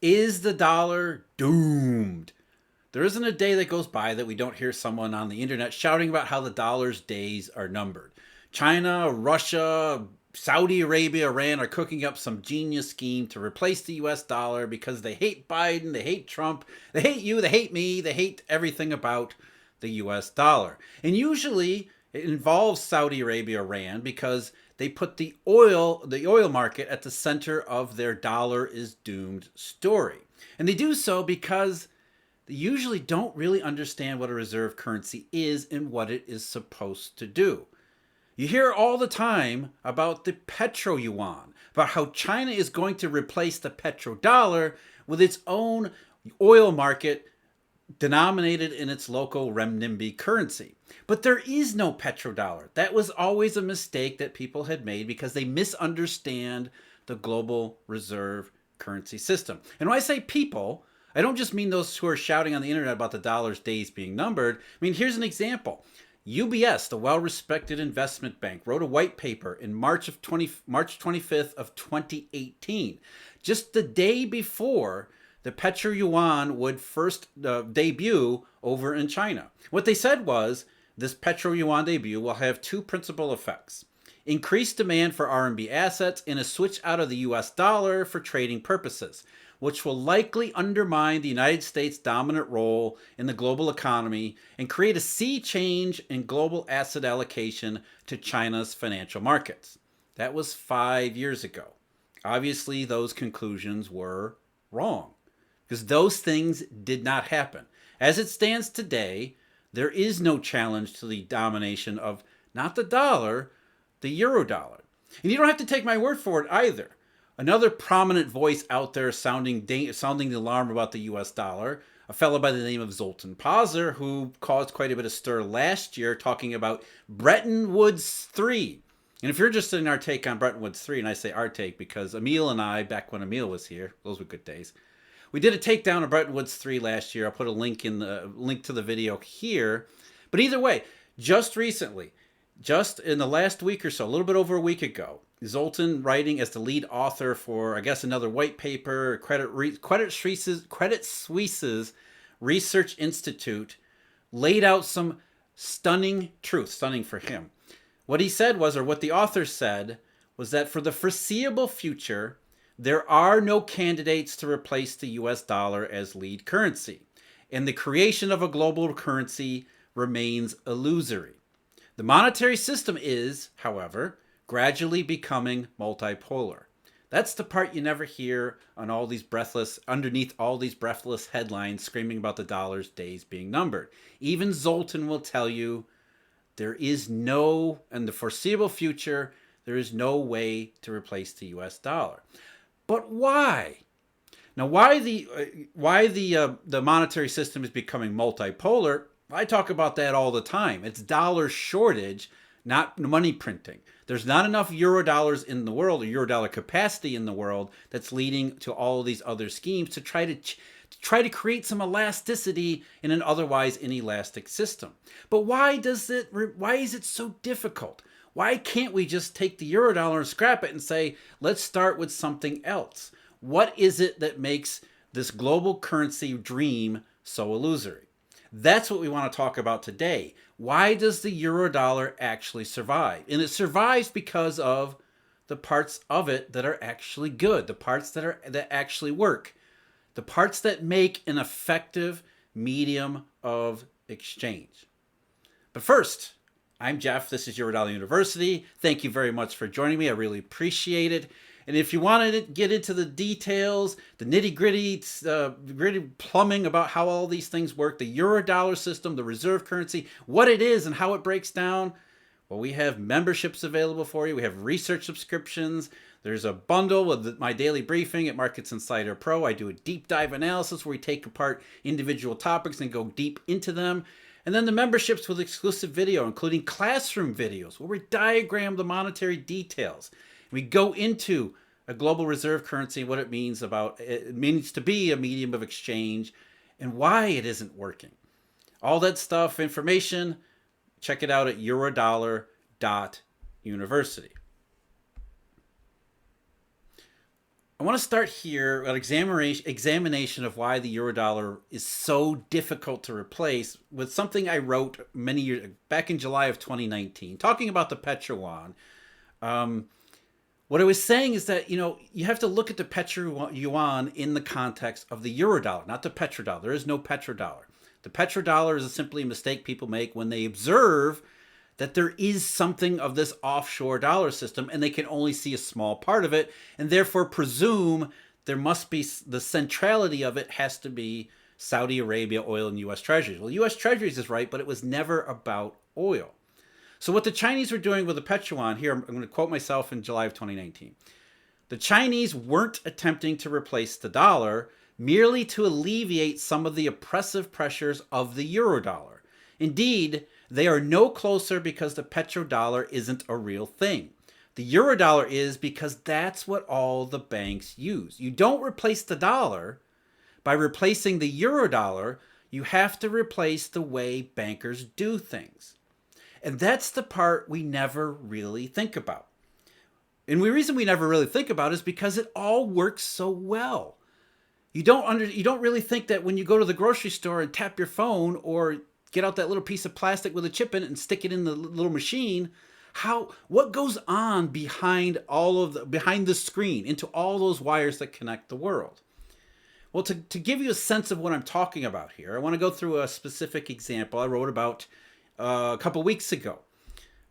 Is the dollar doomed? There isn't a day that goes by that we don't hear someone on the internet shouting about how the dollar's days are numbered. China, Russia, Saudi Arabia, Iran are cooking up some genius scheme to replace the US dollar because they hate Biden, they hate Trump, they hate you, they hate me, they hate everything about the US dollar. And usually it involves Saudi Arabia, Iran, because they put the oil market at the center of their dollar is doomed story. And they do so because they usually don't really understand what a reserve currency is and what it is supposed to do. You hear all the time about the petroyuan, about how China is going to replace the petrodollar with its own oil market denominated in its local renminbi currency. But there is no petrodollar. That was always a mistake that people had made because they misunderstand the global reserve currency system. And when I say people, I don't just mean those who are shouting on the internet about the dollar's days being numbered. I mean, here's an example. UBS, the well-respected investment bank, wrote a white paper in March 25th of 2018, just the day before the petro yuan would first debut over in China. What they said was this petro yuan debut will have two principal effects: increased demand for RMB assets and a switch out of the US dollar for trading purposes, which will likely undermine the United States' dominant role in the global economy and create a sea change in global asset allocation to China's financial markets. That was 5 years ago. Obviously, those conclusions were wrong because those things did not happen. As it stands today, there is no challenge to the domination of not the dollar, the Eurodollar. And you don't have to take my word for it either. Another prominent voice out there sounding the alarm about the US dollar, a fellow by the name of Zoltan Pozsar, who caused quite a bit of stir last year talking about Bretton Woods 3. And if you're interested in our take on Bretton Woods 3, and I say our take because Emil and I, back when Emil was here, those were good days, we did a takedown of Bretton Woods 3 last year. I'll put a link to the video here. But either way, just recently, just in the last week or so, a little bit over a week ago, Zoltan, writing as the lead author for, I guess, another white paper, Credit Suisse's Research Institute, laid out some stunning truth, stunning for him. What he said was, or what the author said, was that for the foreseeable future, there are no candidates to replace the US dollar as lead currency, and the creation of a global currency remains illusory. The monetary system is, however, gradually becoming multipolar. That's the part you never hear on all these underneath all these breathless headlines screaming about the dollar's days being numbered. Even Zoltan will tell you there is no, in the foreseeable future, there is no way to replace the US dollar. But why? Now, why the monetary system is becoming multipolar? I talk about that all the time. It's dollar shortage, not money printing. There's not enough Eurodollars in the world, or Eurodollar capacity in the world, that's leading to all of these other schemes to try to create some elasticity in an otherwise inelastic system. But why is it so difficult? Why can't we just take the Eurodollar and scrap it and say, let's start with something else? What is it that makes this global currency dream so illusory? That's what we want to talk about today. Why does the Eurodollar actually survive? And it survives because of the parts of it that are actually good, the parts that actually work, the parts that make an effective medium of exchange. But first, I'm Jeff. This is Eurodollar University. Thank you very much for joining me. I really appreciate it. And if you want to get into the details, the nitty-gritty plumbing about how all these things work, the Eurodollar system, the reserve currency, what it is and how it breaks down, well, we have memberships available for you. We have research subscriptions. There's a bundle with my daily briefing at Markets Insider Pro. I do a deep dive analysis where we take apart individual topics and go deep into them. And then the memberships with exclusive video, including classroom videos, where we diagram the monetary details. We go into a global reserve currency, what it means to be a medium of exchange, and why it isn't working. All that stuff, information, check it out at eurodollar.university. I want to start here an examination of why the eurodollar is so difficult to replace with something I wrote many years back in July of 2019, talking about the petroyuan. Um, what I was saying is that you have to look at the petroyuan in the context of the eurodollar, not the petrodollar. There is no petrodollar. The petrodollar is simply a mistake people make when they observe that there is something of this offshore dollar system and they can only see a small part of it and therefore presume there must be the centrality of it has to be Saudi Arabia oil and US Treasuries. Well, US Treasuries is right, but it was never about oil. So what the Chinese were doing with the petroyuan here, I'm going to quote myself in July of 2019. The Chinese weren't attempting to replace the dollar, merely to alleviate some of the oppressive pressures of the eurodollar. Indeed, they are no closer because the petrodollar isn't a real thing. The eurodollar is because that's what all the banks use. You don't replace the dollar by replacing the eurodollar. You have to replace the way bankers do things. And that's the part we never really think about. And the reason we never really think about it is because it all works so well. You don't really think that when you go to the grocery store and tap your phone or get out that little piece of plastic with a chip in it and stick it in the little machine, what goes on behind behind the screen into all those wires that connect the world. Well, to give you a sense of what I'm talking about here, I want to go through a specific example I wrote about a couple weeks ago.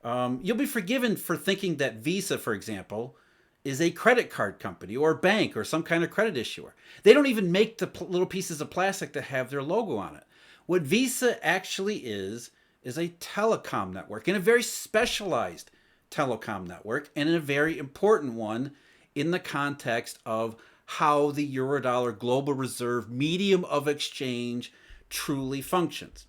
You'll be forgiven for thinking that Visa, for example, is a credit card company or bank or some kind of credit issuer. They don't even make the little pieces of plastic that have their logo on it. What Visa actually is a telecom network, and a very specialized telecom network, and a very important one in the context of how the Eurodollar global reserve medium of exchange truly functions.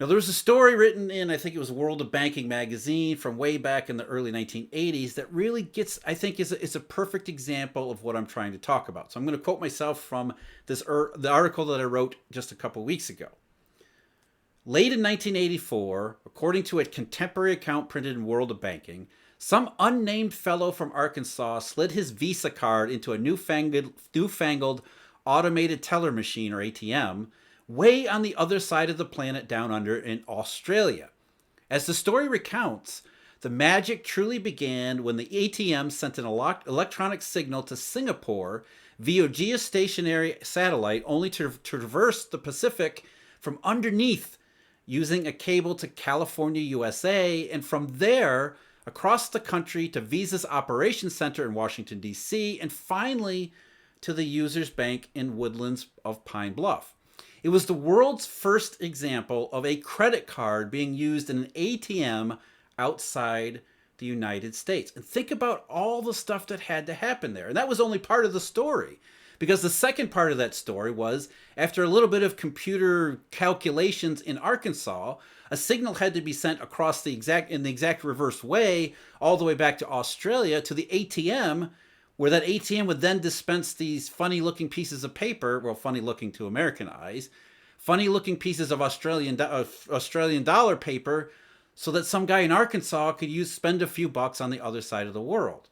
Now, there was a story written in, I think it was World of Banking magazine from way back in the early 1980s that really gets, I think, is a perfect example of what I'm trying to talk about. So I'm going to quote myself from the article that I wrote just a couple weeks ago. Late in 1984, according to a contemporary account printed in World of Banking, some unnamed fellow from Arkansas slid his Visa card into a newfangled automated teller machine, or ATM, way on the other side of the planet down under in Australia. As the story recounts, the magic truly began when the ATM sent an electronic signal to Singapore via geostationary satellite, only to traverse the Pacific from underneath using a cable to California, USA, and from there across the country to Visa's operations center in Washington, D.C., and finally to the user's bank in Woodlands of Pine Bluff. It was the world's first example of a credit card being used in an ATM outside the United States. And think about all the stuff that had to happen there. And that was only part of the story, because the second part of that story was, after a little bit of computer calculations in Arkansas, a signal had to be sent across in the exact reverse way, all the way back to Australia to the ATM, where that ATM would then dispense these funny-looking pieces of paper, well, funny-looking to American eyes, funny-looking pieces of Australian dollar paper, so that some guy in Arkansas could spend a few bucks on the other side of the world.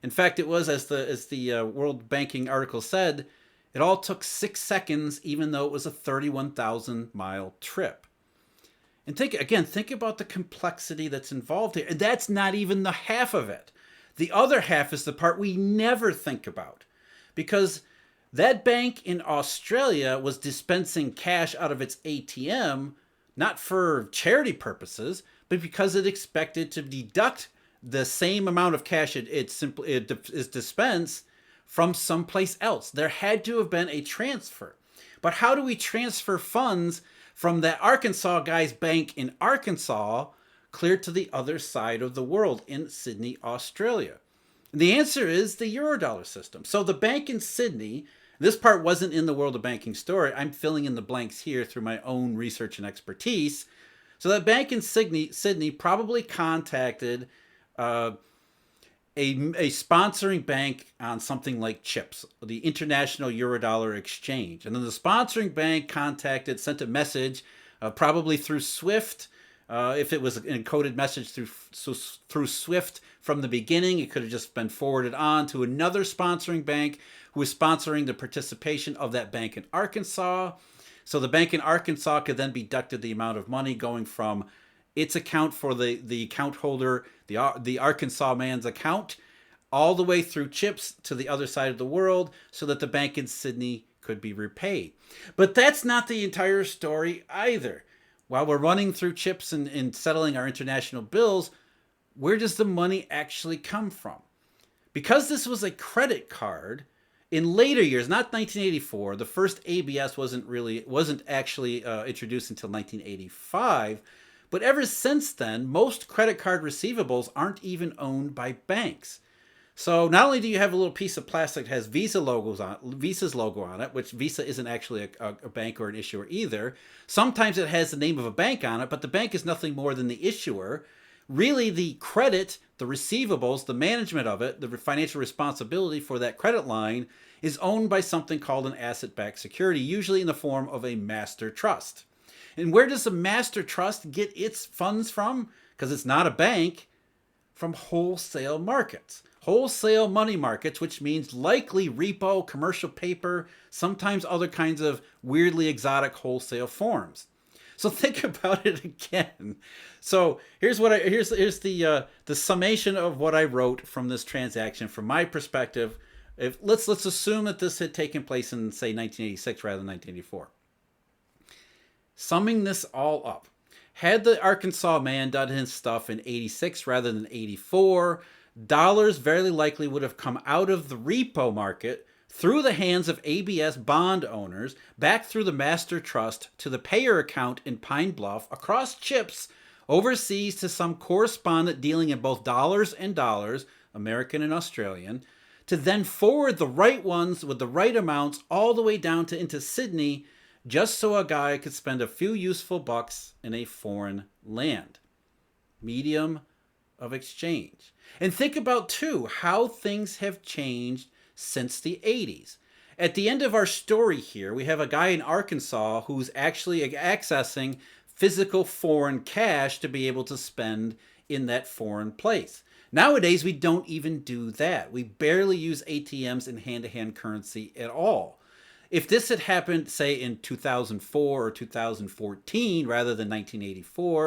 In fact, it was, as the World Banking article said, it all took 6 seconds, even though it was a 31,000-mile trip. And think about the complexity that's involved here. And that's not even the half of it. The other half is the part we never think about, because that bank in Australia was dispensing cash out of its ATM, not for charity purposes, but because it expected to deduct the same amount of cash it is dispensed from someplace else. There had to have been a transfer. But how do we transfer funds from that Arkansas guy's bank in Arkansas clear to the other side of the world in Sydney, Australia? And the answer is the Eurodollar system. So the bank in Sydney, this part wasn't in the World of Banking story. I'm filling in the blanks here through my own research and expertise. So that bank in Sydney probably contacted a sponsoring bank on something like CHIPS, the International Eurodollar Exchange. And then the sponsoring bank sent a message, probably through SWIFT, If it was an encoded message through Swift from the beginning, it could have just been forwarded on to another sponsoring bank who was sponsoring the participation of that bank in Arkansas. So the bank in Arkansas could then be deducted the amount of money going from its account for the account holder, the Arkansas man's account, all the way through chips to the other side of the world so that the bank in Sydney could be repaid. But that's not the entire story either. While we're running through chips and settling our international bills, where does the money actually come from? Because this was a credit card, in later years, not 1984, the first ABS wasn't actually introduced until 1985, but ever since then, most credit card receivables aren't even owned by banks. So not only do you have a little piece of plastic that has Visa's logo on it, which Visa isn't actually a bank or an issuer either. Sometimes it has the name of a bank on it, but the bank is nothing more than the issuer. Really, the credit, the receivables, the management of it, the financial responsibility for that credit line is owned by something called an asset-backed security, usually in the form of a master trust. And where does the master trust get its funds from? Because it's not a bank. From wholesale markets. Wholesale money markets, which means likely repo, commercial paper, sometimes other kinds of weirdly exotic wholesale forms. So think about it again. So here's the summation of what I wrote from this transaction from my perspective. Let's assume that this had taken place in, say, 1986 rather than 1984. Summing this all up, had the Arkansas man done his stuff in 86 rather than 84, dollars very likely would have come out of the repo market through the hands of ABS bond owners, back through the master trust to the payer account in Pine Bluff, across chips, overseas to some correspondent dealing in both dollars and dollars, American and Australian, to then forward the right ones with the right amounts all the way down to into Sydney, just so a guy could spend a few useful bucks in a foreign land. Medium of exchange. And think about, too, how things have changed since the 80s. At the end of our story here, we have a guy in Arkansas who's actually accessing physical foreign cash to be able to spend in that foreign place. Nowadays, we don't even do that. We barely use ATMs and hand-to-hand currency at all. If this had happened, say, in 2004 or 2014 rather than 1984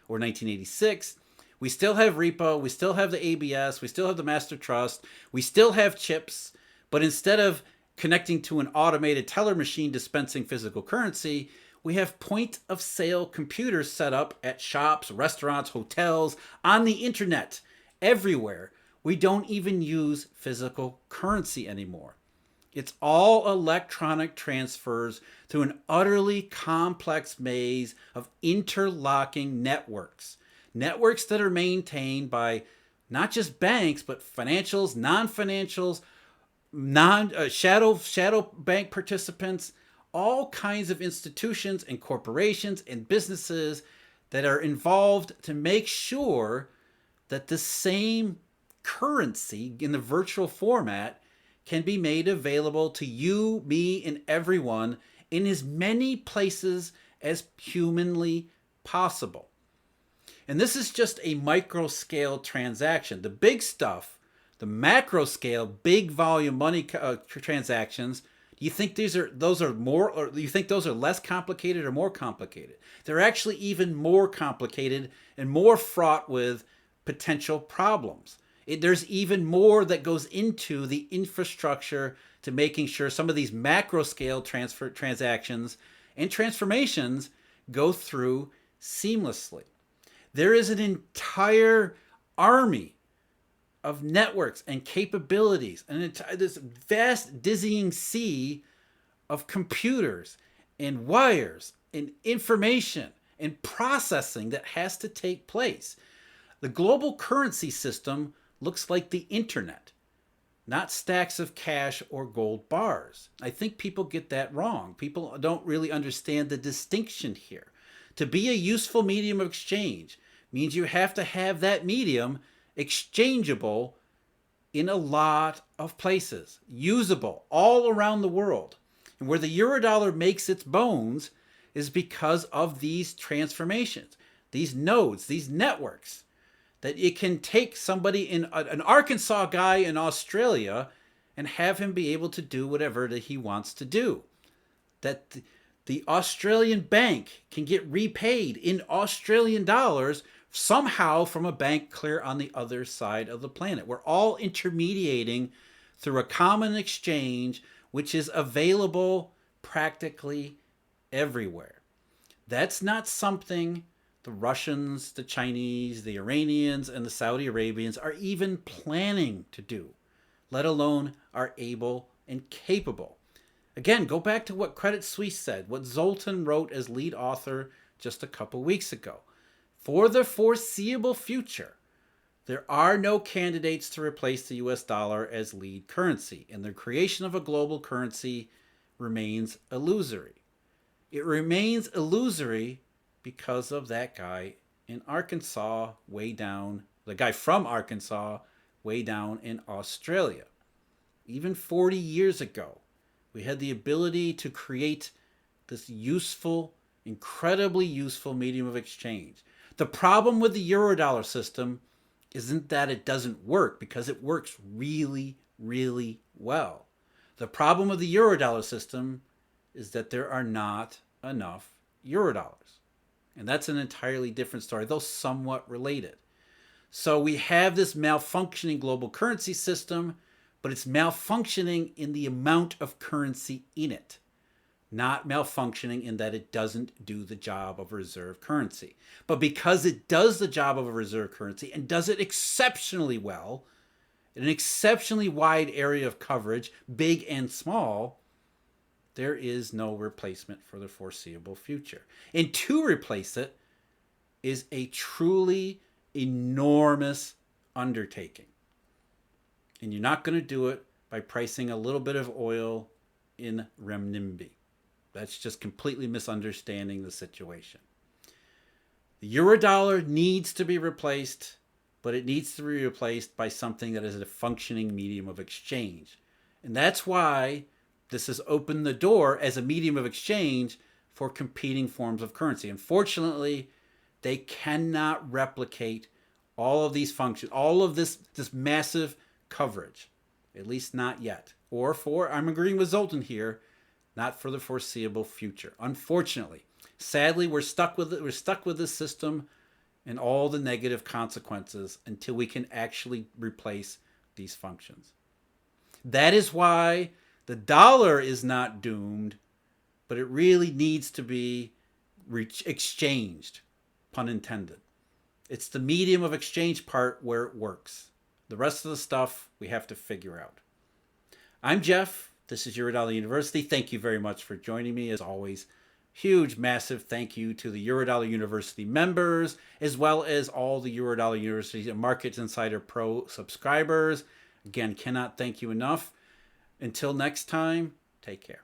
or 1986, we still have repo, we still have the ABS, we still have the master trust, we still have chips, but instead of connecting to an automated teller machine dispensing physical currency, we have point-of-sale computers set up at shops, restaurants, hotels, on the internet, everywhere. We don't even use physical currency anymore. It's all electronic transfers through an utterly complex maze of interlocking networks. Networks that are maintained by not just banks, but financials, non-financials, shadow bank participants, all kinds of institutions and corporations and businesses that are involved to make sure that the same currency in the virtual format can be made available to you, me, and everyone in as many places as humanly possible. And this is just a micro scale transaction. The big stuff, the macro scale, big volume money transactions, do you think those are more, or do you think those are less complicated or more complicated? They're actually even more complicated and more fraught with potential problems. There's even more that goes into the infrastructure to making sure some of these macro scale transactions and transformations go through seamlessly. There is an entire army of networks and capabilities, and this vast, dizzying sea of computers and wires and information and processing that has to take place. The global currency system looks like the internet, not stacks of cash or gold bars. I think people get that wrong. People don't really understand the distinction here. To be a useful medium of exchange means you have to have that medium exchangeable in a lot of places, usable all around the world. And where the Eurodollar makes its bones is because of these transformations. these nodes, these networks, that it can take somebody in an Arkansas guy in Australia and have him be able to do whatever that he wants to do. That the Australian bank can get repaid in Australian dollars somehow from a bank clear on the other side of the planet. We're all intermediating through a common exchange which is available practically everywhere. That's not something the Russians, the Chinese, the Iranians, and the Saudi Arabians are even planning to do, let alone are able and capable. Again, go back to what Credit Suisse said, what Zoltan wrote as lead author just a couple weeks ago. For the foreseeable future, there are no candidates to replace the US dollar as lead currency, and the creation of a global currency remains illusory. It remains illusory because of that guy in Arkansas, way down, the guy from Arkansas, way down in Australia. Even 40 years ago, we had the ability to create this useful, incredibly useful medium of exchange. The problem with the Eurodollar system isn't that it doesn't work, because it works really, really well. The problem with the Eurodollar system is that there are not enough Eurodollars. And that's an entirely different story, though somewhat related. So we have this malfunctioning global currency system, but it's malfunctioning in the amount of currency in it, not malfunctioning in that it doesn't do the job of a reserve currency. But because it does the job of a reserve currency and does it exceptionally well, in an exceptionally wide area of coverage, big and small, there is no replacement for the foreseeable future. And to replace it is a truly enormous undertaking. And you're not going to do it by pricing a little bit of oil in renminbi. That's just completely misunderstanding the situation. The Eurodollar needs to be replaced, but it needs to be replaced by something that is a functioning medium of exchange. And that's why this has opened the door as a medium of exchange for competing forms of currency. Unfortunately, they cannot replicate all of these functions, all of this massive coverage, at least not yet. Or I'm agreeing with Zoltan here, not for the foreseeable future. Unfortunately, sadly, we're stuck with it. We're stuck with this system and all the negative consequences until we can actually replace these functions. That is why the dollar is not doomed, but it really needs to be exchanged, pun intended. It's the medium of exchange part where it works. The rest of the stuff we have to figure out. I'm Jeff. This is Eurodollar University. Thank you very much for joining me. As always, huge, massive thank you to the Eurodollar University members, as well as all the Eurodollar University Markets Insider Pro subscribers. Again, cannot thank you enough. Until next time, take care.